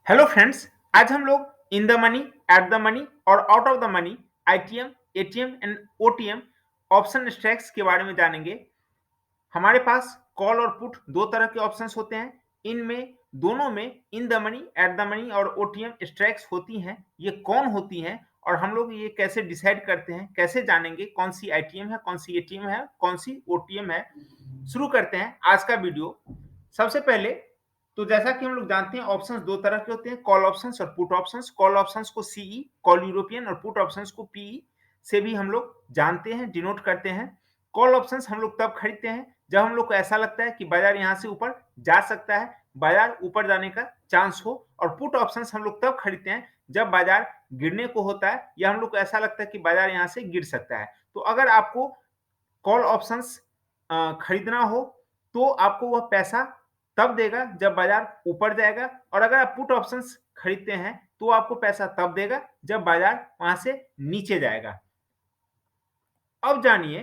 Hello friends. आज हम लोग in the money, at the money और out of the money, ITM, ATM and OTM option strikes के बारे में जानेंगे। हमारे पास कॉल और पुट दो तरह के ऑप्शंस होते हैं। इनमें दोनों में इन the money, at the money और ओटीएम स्ट्रैक्स होती हैं। ये कौन होती हैं और हम लोग ये कैसे डिसाइड करते हैं, कैसे जानेंगे कौन सी आईटीएम है, कौन सी एटीएम है, कौन सी ओटीएम है। शुरू करते हैं आज का वीडियो। सबसे पहले तो जैसा कि हम लोग जानते हैं ऑप्शंस दो तरह के होते हैं, कॉल ऑप्शंस और पुट ऑप्शंस। कॉल ऑप्शंस को सीई, कॉल यूरोपियन, और पुट ऑप्शंस को पीई से भी हम लोग जानते हैं, डिनोट करते हैं। कॉल ऑप्शंस हम लोग तब खरीदते हैं जब हम लोग को ऐसा लगता है कि बाजार यहाँ से ऊपर जा सकता है, बाजार ऊपर जाने का चांस हो। और पुट ऑप्शंस हम लोग तब खरीदते हैं जब बाजार गिरने को होता है या हम लोग को ऐसा लगता है कि बाजार यहाँ से गिर सकता है। तो अगर आपको कॉल ऑप्शंस खरीदना हो तो आपको वह पैसा तब देगा जब बाजार ऊपर जाएगा, और अगर आप पुट ऑप्शंस खरीदते हैं तो आपको पैसा तब देगा जब बाजार वहां से नीचे जाएगा। अब जानिए,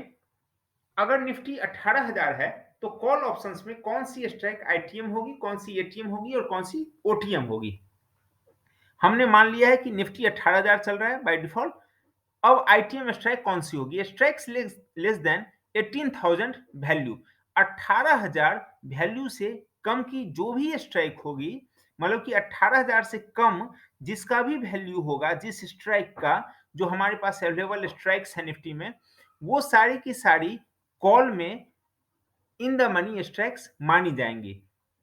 अगर निफ्टी 18,000 है तो कॉल ऑप्शंस में कौन सी स्ट्राइक आईटीएम होगी, कौन सी एटीएम होगी और कौन सी ओटीएम होगी। हमने मान लिया है कि निफ्टी 18,000 चल रहा है बाय डिफॉल्ट। अब आईटीएम स्ट्राइक कौन सी होगी? Strikes less than 18,000 value. 18,000 value से कम की जो भी स्ट्राइक होगी, मतलब कि 18,000 से कम जिसका भी वैल्यू होगा, जिस स्ट्राइक का, जो हमारे पास अवेलेबल स्ट्राइक्स है निफ्टी में, वो सारी की सारी कॉल में इन द मनी स्ट्राइक्स मानी जाएंगी।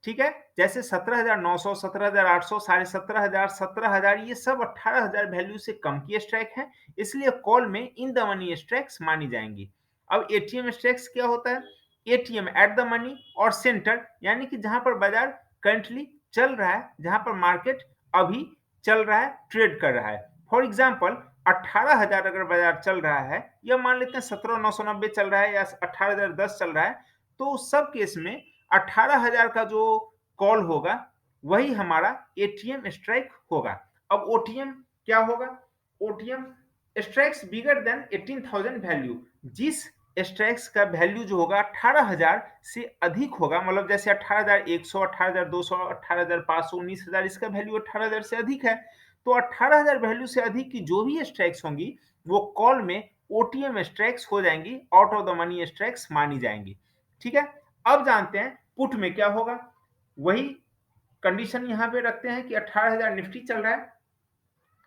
ठीक है, जैसे 17,900, 17,800, 17,500, 17,000, ये सब 18,000 वैल्यू से कम की स्ट्राइक है, इसलिए कॉल में इन द मनी स्ट्राइक्स मानी जाएंगी। अब एटीएम स्ट्राइक्स क्या होता है? एटीएम एट द मनी और सेंटर, यानी कि जहां पर बाजार करंटली चल रहा है, जहां पर मार्केट अभी चल रहा है, ट्रेड कर रहा है। फॉर एग्जाम्पल 18,000 अगर बाजार चल रहा है, या मान लेते हैं 17,990 चल रहा है या 18,010 चल रहा है, तो उस सब केस में 18,000 का जो कॉल होगा वही हमारा एटीएम स्ट्राइक होगा। अब ओटीएम क्या होगा? OTM strikes bigger than 18,000 value. जिस स्ट्राइक्स का वैल्यू जो होगा 18,000 से अधिक होगा, मतलब जैसे 18,100, 18,200, 18,500, 19,000, इसका वैल्यू 18,000 से अधिक है, तो 18,000 वैल्यू से अधिक की जो भी स्ट्राइक्स होंगी वो कॉल में ओटीएम स्ट्राइक्स हो जाएंगी, out of the money strikes मानी जाएंगी। ठीक है, अब जानते हैं पुट में क्या होगा। वही कंडीशन यहां पे रखते हैं कि 18,000 निफ्टी चल रहा है।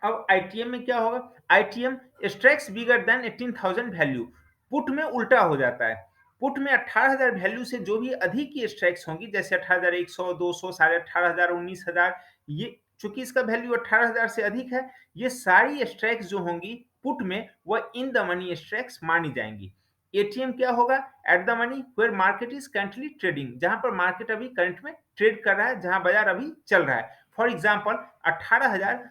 अब आईटीएम में क्या होगा? ITM strikes bigger than 18,000 value. Put में उल्टा हो जाता है। पुट में 18,000 वैल्यू से जो भी अधिक की स्ट्राइक्स होंगी, जैसे 18,100, 200, 18,500, 19,000, ये चूंकि इसका वैल्यू 18,000 से अधिक है, ये सारी स्ट्राइक्स जो होंगी पुट में, वह इन द मनी स्ट्राइक्स मानी जाएंगी। एटीएम क्या होगा? At the money where market is currently trading, जहां पर मार्केट अभी करंट में ट्रेड कर रहा है, जहां बाजार अभी चल रहा है। फॉर एग्जाम्पल 18,000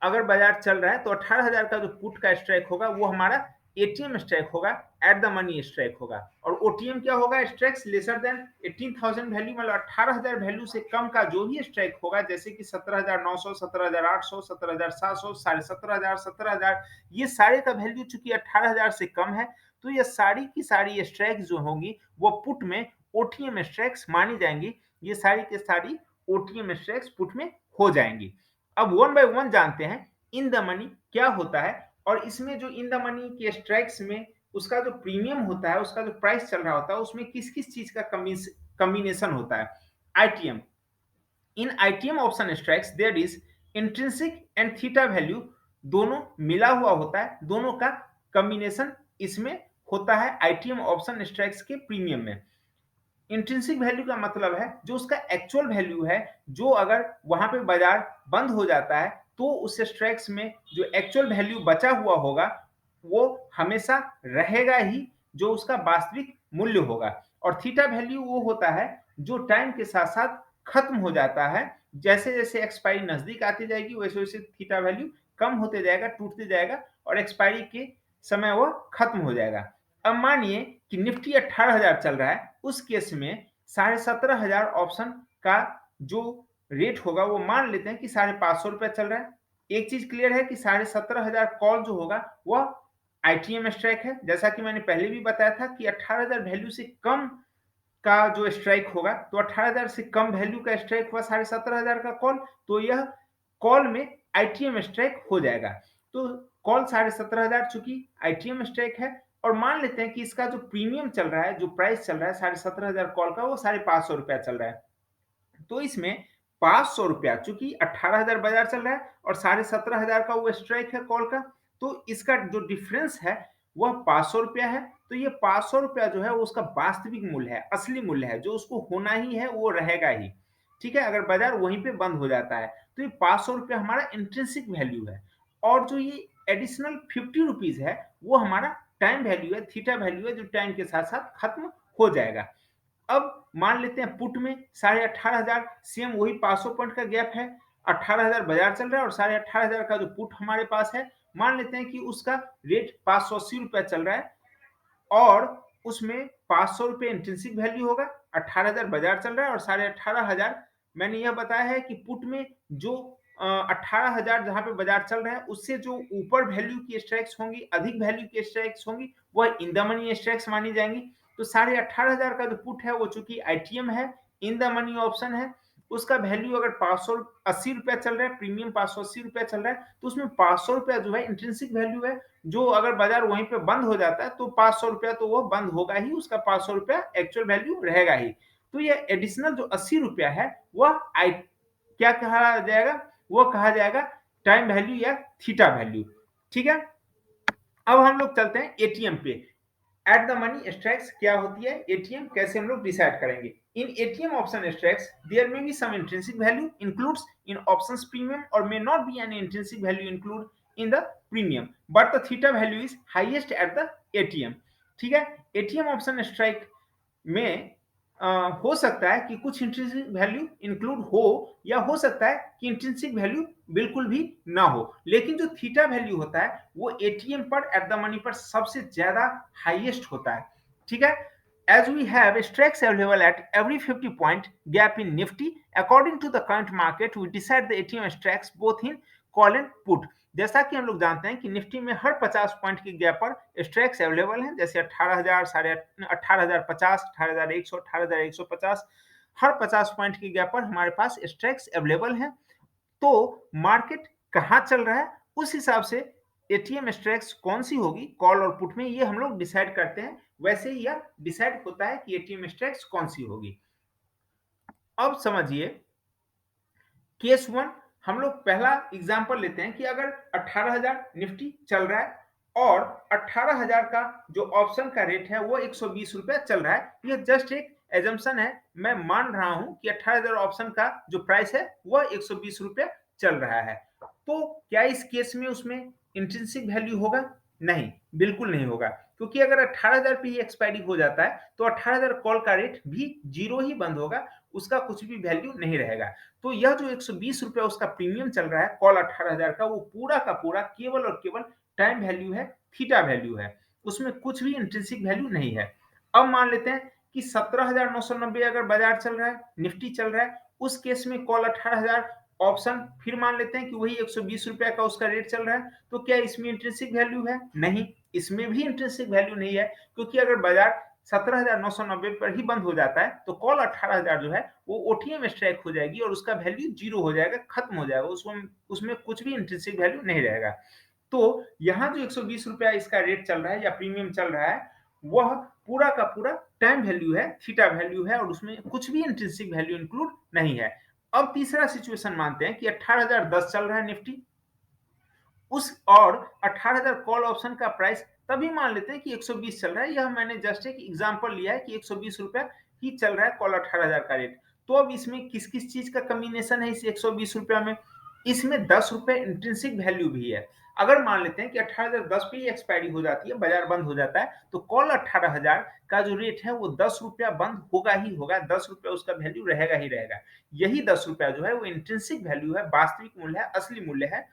अगर बाजार चल रहा है तो 18,000 का जो पुट का स्ट्राइक होगा वो हमारा एटीएम स्ट्राइक होगा, एट द मनी स्ट्राइक होगा। और ओटीएम क्या होगा? स्ट्राइक्स लेसर देन 18,000 वैल्यू, मतलब 18,000 वैल्यू से कम का जो भी स्ट्राइक होगा, जैसे कि 17,900, 17,800, 17,700, 17,500, 17,000, ये सारे का वैल्यू चूंकि 18,000 से कम है, तो ये सारी की सारी स्ट्राइक्स जो होंगी वो पुट में ओटीएम स्ट्राइक्स मानी जाएंगी। ये सारी की सारी ओटीएम स्ट्राइक्स पुट में हो जाएंगी। अब वन बाय वन जानते हैं इन द मनी क्या होता है, और इसमें जो इन द मनी के स्ट्राइक्स में उसका जो प्रीमियम होता है, उसका जो प्राइस चल रहा होता है, उसमें किस किस चीज का कम्बिनेशन होता है। ITM, in ITM option strikes there is intrinsic and theta value, दोनों मिला हुआ होता है, दोनों का कम्बिनेशन इसमें होता है आईटीएम ऑप्शन स्ट्राइक्स के प्रीमियम में। इंट्रिंसिक वैल्यू का मतलब है जो उसका एक्चुअल वैल्यू है, जो अगर वहां पे बाजार बंद हो जाता है तो उस स्ट्राइक्स में जो एक्चुअल वैल्यू बचा हुआ होगा वो हमेशा रहेगा ही, जो उसका वास्तविक मूल्य होगा। और थीटा वैल्यू वो होता है जो टाइम के साथ साथ खत्म हो जाता है, जैसे जैसे एक्सपायरी नजदीक आती जाएगी वैसे वैसे थीटा वैल्यू कम होते जाएगा, टूटते जाएगा, और एक्सपायरी के समय वह खत्म हो जाएगा। अब मानिए कि निफ्टी 18,000 चल रहा है, उस केस में 17,500 ऑप्शन का जो रेट होगा वो मान लेते हैं कि 550 रुपया चल रहा है। एक चीज क्लियर है कि 17,500 कॉल जो होगा वह आईटीएम स्ट्राइक है, जैसा कि मैंने पहले भी बताया था कि 18,000 वैल्यू से कम का जो स्ट्राइक होगा, तो 18,000 से कम वैल्यू का स्ट्राइक हुआ 17,500 का कॉल, तो यह कॉल में आईटीएम स्ट्राइक हो जाएगा। तो कॉल 17,500 चूंकि आईटीएम स्ट्राइक है, और मान लेते हैं कि इसका जो प्रीमियम चल रहा है, जो प्राइस चल रहा है 17,500 कॉल का, वो 550 रुपया चल रहा है। तो इसमें 500 रुपया, चूंकि 18,000 बाजार चल रहा है और 17,500 का वो स्ट्राइक है कॉल का, तो इसका जो डिफरेंस है वह 500 रुपया है। तो ये 500 रुपया जो है वो उसका वास्तविक मूल्य है, असली मूल्य है, जो उसको होना ही है वो रहेगा ही। ठीक है, अगर बाजार वहीं पे बंद हो जाता है तो ये 500 रुपया हमारा इंट्रिंसिक वैल्यू है। और जो ये एडिशनल 50 रुपीज है वो हमारा टाइम वैल्यू है, थीटा वैल्यू है, जो टाइम के साथ साथ खत्म हो जाएगा। अब मान लेते हैं पुट में 18,500, सेम वही 500 पॉइंट का गैप है, 18,000 बाजार चल रहा है और 18,500 का जो पुट हमारे पास है, मान लेते हैं कि उसका रेट 580 रुपया चल रहा है, और उसमें 500 रुपये इंट्रिंसिक वैल्यू होगा, 18,000 बाजार चल रहा है और 18,500 मैंने यह बताया है कि पुट में जो 18,000 जहां पे बाजार चल रहा है उससे जो ऊपर वैल्यू की स्ट्राइक्स होंगी, अधिक वैल्यू की स्ट्राइक्स होंगी, वह इन द मनी स्ट्राइक्स मानी जाएंगी। तो 18,500 का जो पुट है वो चूंकि आईटीएम है, इन द मनी ऑप्शन है, उसका वैल्यू अगर 580 रुपया चल रहा है, प्रीमियम 580 रुपया चल रहा है, तो उसमें 500 रुपया जो है इंट्रिंसिक वैल्यू है, जो अगर बाजार वहीं पे बंद हो जाता है तो 500 रुपया तो वो बंद होगा ही, उसका 500 रुपया एक्चुअल वैल्यू रहेगा ही। तो ये एडिशनल जो 80 रुपया है वह आई क्या कहा जाएगा, वो कहा जाएगा टाइम वैल्यू या थीटा वैल्यू। ठीक है, अब हम लोग चलते हैं एटीएम पे। एट द मनी स्ट्राइक्स क्या होती है, एटीएम कैसे हम लोग डिसाइड करेंगे। In ATM option strikes there may be some intrinsic value includes in options premium और may not be any intrinsic value include in the premium, but the theta value is highest at the ATM. ठीक है, ATM option strike में हो सकता है कि कुछ intrinsic value include हो, या हो सकता है कि इंट्रिंसिक वैल्यू बिल्कुल भी ना हो, लेकिन जो थीटा वैल्यू होता है वो एटीएम पर एट द मनी पर सबसे ज्यादा हाईएस्ट होता है। ठीक है, as we have strikes available at every 50 point gap in nifty, according to the current market we decide the ATM strikes both in call and put। जैसा कि हम लोग जानते हैं कि निफ्टी में हर 50 पॉइंट की गैप पर स्ट्राइक्स अवेलेबल हैं, जैसे 18,000, 18,050, 18,100, 18,150, हर 50 पॉइंट की गैप पर हमारे पास स्ट्राइक्स अवेलेबल हैं। तो मार्केट कहाँ चल रहा है उस हिसाब से एटीएम स्ट्राइक्स कौन सी होगी कॉल और पुट में, ये हम लोग डिसाइड करते हैं। वैसे ही यह डिसाइड होता है कि एटीएम स्ट्राइक्स कौन सी होगी। अब समझिए केस वन, हम लोग पहला एग्जांपल लेते हैं कि अगर 18,000 निफ्टी चल रहा है और 18,000 का जो ऑप्शन का रेट है वो 120 रुपया चल रहा है। यह जस्ट एक एजम्पशन है, मैं मान रहा हूं कि 18,000 ऑप्शन का जो प्राइस है वह 120 रुपया चल रहा है। तो क्या इस केस में उसमें इंट्रिंसिक वैल्यू होगा? नहीं, बिल्कुल नहीं होगा, क्योंकि अगर 18,000 पे ही एक्सपायरी हो जाता है तो 18,000 कॉल का रेट भी जीरो ही बंद होगा, उसका कुछ भी वैल्यू नहीं रहेगा। तो यह जो 120 रुपया उसका प्रीमियम चल रहा है कॉल 18,000 का, वो पूरा का पूरा केवल और केवल टाइम वैल्यू है, थीटा वैल्यू है, उसमें कुछ भी इंट्रिंसिक वैल्यू नहीं है। अब मान लेते हैं कि 17,990 अगर बाजार चल रहा है, निफ्टी चल रहा है, उस केस में कॉल 18,000 ऑप्शन, फिर मान लेते हैं कि वही 120 रुपया का उसका रेट चल रहा है, तो क्या इसमें इंट्रिंसिक वैल्यू है? नहीं, इसमें भी इंट्रिंसिक वैल्यू नहीं है, क्योंकि अगर बाजार 17,990 पर ही बंद हो जाता है तो कॉल 18,000 जो है वो ओटीएम स्ट्राइक हो जाएगी और उसका वैल्यू जीरो हो जाएगा, खत्म हो जाएगा, उसमें कुछ भी इंट्रिंसिक वैल्यू नहीं रहेगा। तो यहाँ जो 120 रुपया इसका रेट चल रहा है या प्रीमियम चल रहा है, वह पूरा का पूरा टाइम वैल्यू है, थीटा वैल्यू है, और उसमें कुछ भी इंट्रिंसिक वैल्यू इंक्लूड नहीं है। अब तीसरा सिचुएशन मानते हैं कि 18,010 चल रहा है निफ्टी, उस और 18,000 कॉल ऑप्शन का प्राइस तभी मान लेते हैं कि 120 चल रहा है। यह मैंने जस्ट एक एग्जांपल लिया है कि 120 रुपया ही चल रहा है कॉल 18,000 का रेट। तो अब इसमें किस किस चीज का कम्बिनेशन है इस 120 रुपया में? इसमें 10 रुपए इंट्रिंसिक वैल्यू भी है। अगर मान लेते हैं कि 18,010 पे ही एक्सपायरी हो जाती है, बाजार बंद हो जाता है, तो कॉल 18,000 का जो रेट है वो 10 रुपया बंद होगा ही होगा, 10 रुपया उसका वैल्यू रहेगा ही रहेगा। यही 10 रुपया जो है वो इंट्रिंसिक वैल्यू है, वास्तविक मूल्य है, असली मूल्य है।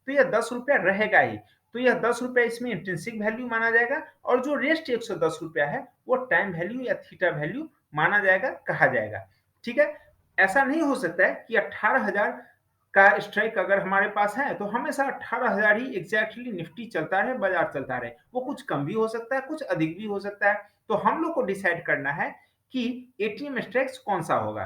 तो यह 10 रुपया रहेगा ही। तो यह 10 रुपया इसमें इंट्रिंसिक वैल्यू माना जाएगा, और जो रेस्ट 110 रुपया है वो टाइम वैल्यू या थीटा वैल्यू माना जाएगा, कहा जाएगा। ठीक है, ऐसा नहीं हो सकता है कि 18,000 का स्ट्राइक अगर हमारे पास है तो हमेशा 18,000 ही एग्जैक्टली निफ्टी चलता रहे, बाजार चलता रहे। वो कुछ कम भी हो सकता है, कुछ अधिक भी हो सकता है। तो हम लोग को डिसाइड करना है कि एटीएम स्ट्राइक्स कौन सा होगा।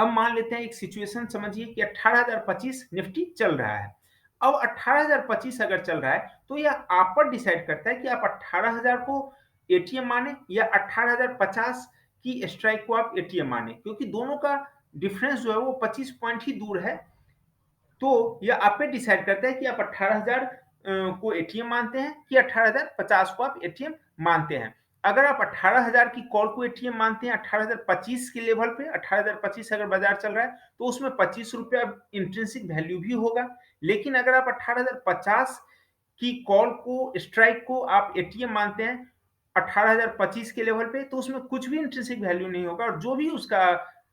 अब मान लेते हैं एक सिचुएशन समझिए कि 18,025 निफ्टी चल रहा है। अब 18,025 अगर चल रहा है तो यह आप पर डिसाइड करता है कि आप 18,000 को एटीएम माने या 18,050 की स्ट्राइक को आप एटीएम माने, क्योंकि दोनों का डिफरेंस जो है वो 25 पॉइंट ही दूर है। तो यह आप पे डिसाइड करता है कि आप 18,000 को एटीएम मानते हैं कि 18,050 को आप एटीएम मानते हैं। अगर आप 18,000 की कॉल को एटीएम मानते हैं 18,025 के लेवल पे, 18,025 अगर बाजार चल रहा है तो उसमें 25 रुपया इंट्रिंसिक वैल्यू भी होगा। लेकिन अगर आप 18,050 की कॉल को, स्ट्राइक को आप एटीएम मानते हैं 18,025 के लेवल पे, तो उसमें कुछ भी इंट्रिंसिक वैल्यू नहीं होगा और जो भी उसका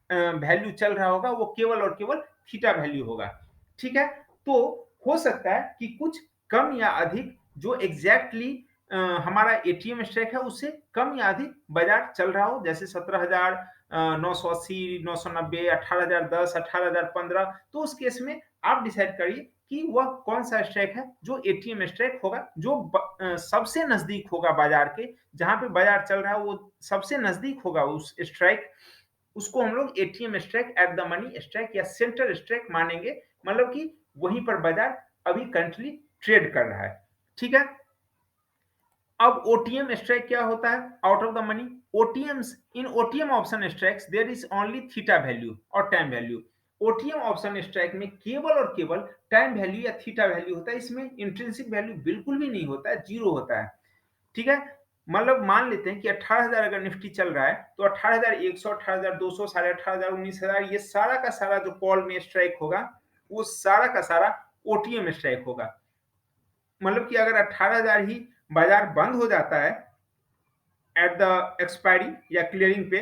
वैल्यू चल रहा होगा वो केवल और केवल थीटा वैल्यू होगा। ठीक है, तो हो सकता है कि कुछ कम या अधिक जो एग्जैक्टली हमारा एटीएम स्ट्राइक है उससे कम या अधिक बाजार चल रहा हो, जैसे 17,980, 990, 18,010, 18,015। तो उस केस में आप डिसाइड करिए कि वह कौन सा स्ट्राइक है जो एटीएम स्ट्राइक होगा, जो सबसे नजदीक होगा बाजार के, जहां पे बाजार चल रहा है वो सबसे नजदीक होगा उस स्ट्राइक, उसको हम लोग ATM strike, eight the money strike या सेंटर स्ट्राइक मानेंगे। मतलब कि वहीं पर बाजार अभी करंटली ट्रेड कर रहा है। ठीक है, अब ओटीएम स्ट्राइक क्या होता है? Out of the money. OTMs, in OTM option strikes there is only theta value और time value. OTM option strike में केवल और केवल टाइम वैल्यू या थीटा वैल्यू होता है, इसमें इंट्रिंसिक वैल्यू बिल्कुल भी नहीं होता है, जीरो होता है। ठीक है, मतलब मान लेते हैं कि 18,000 अगर निफ्टी चल रहा है तो 18,100, 18,200, 18,500, 19,000, ये सारा का सारा जो कॉल में स्ट्राइक होगा वो सारा का सारा ओटीएम स्ट्राइक होगा। मतलब कि अगर 18,000 ही बाजार बंद हो जाता है एट द एक्सपायरी या क्लियरिंग पे,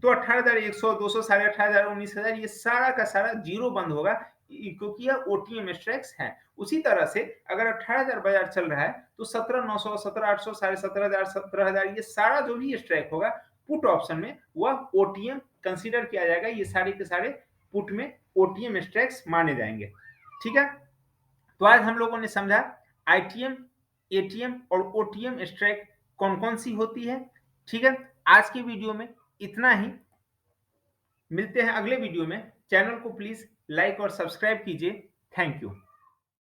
तो 18,100, 200, 18,500, 19,000, ये सारा का सारा जीरो बंद होगा, क्योंकि यह ओटीएम स्ट्राइक्स है। उसी तरह से अगर 18,000 बाजार चल रहा है तो 17,900, 17,800, 17,500, 17,000, ये सारा जो भी स्ट्राइक होगा पुट ऑप्शन में वह ओटीएम कंसीडर किया जाएगा। ये सारे के सारे पुट में ओटीएम स्ट्राइक्स माने जाएंगे। ठीक है, तो आज हम लोगों ने समझा आईटीएम, एटीएम और ओटीएम स्ट्राइक कौन कौन सी होती है। ठीक है, आज की वीडियो में इतना ही। मिलते हैं अगले वीडियो में। चैनल को प्लीज लाइक और सब्सक्राइब कीजिए। Thank you.